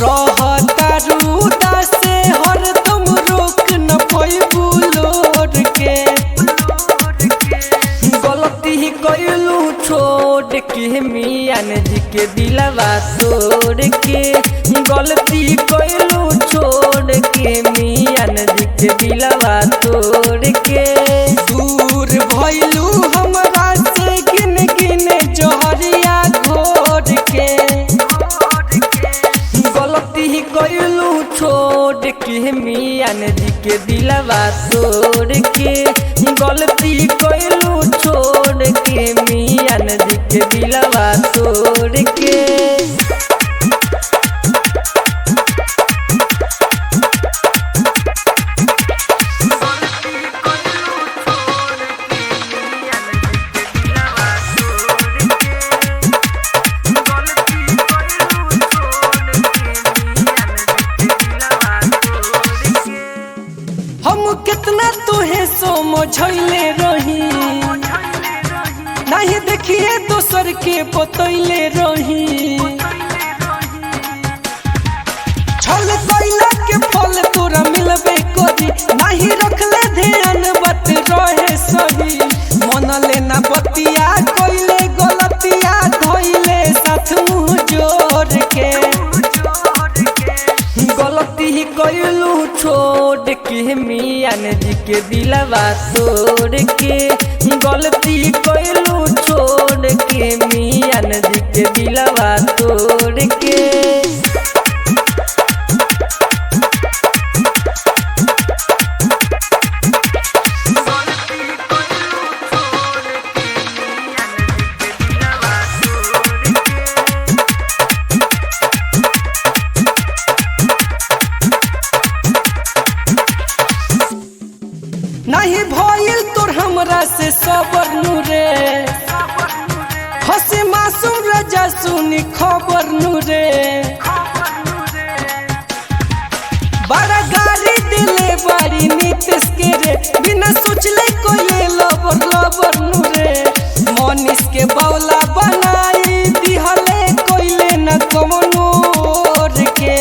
रहतारू उदास से हरदम रोक न पैबू लोर के। गलती ही कइलू छोड़ के मियान जी के दिलवा तोड़ के। गलती कइलू छोड़ के मियान जी के दिलवा तोड़ के। दूर भइलू हमरा से गिन गिन जहरिया घोर के। गलती ही कइलू छोड़ के मियान जी के दिलवा तोड़ के। गलती कइलू छोड़ के मियान जी के दिलवा तोड़ के। हम कितना तुहे समझले रही नहीं देखिए दोसर के बतैले रही। छल कैला के फल तोरा मिलबे करी नहीं रखले ध्यान बात रहे सही। मन लेना बतिया कोइले गलतिया धइले साथ मुँह जोड़ के। गलती ही कइलू छोड़ के मियान जी के दिलवा तोड़ के। गलती कइलू छोड़ के मियान जी के दिलवा तोड़ के। नहीं भइल तोर हमरा से सबर नु रे। हसे मासूम रजा सुनी खबर नु रे। बड़ा गाली दिले बारी नीतीश के रे बिना सोचले कोई लबर लबर नु रे। मनीष के बौला बनाई दिहले कोइले न कमनो के।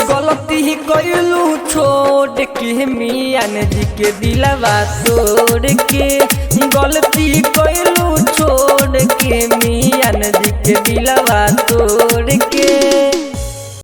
गलती ही कइलू छोड़ के मियान जी के दिलवा तोड़ के। गलती कइलू छोड़ के मियान जी के दिलवा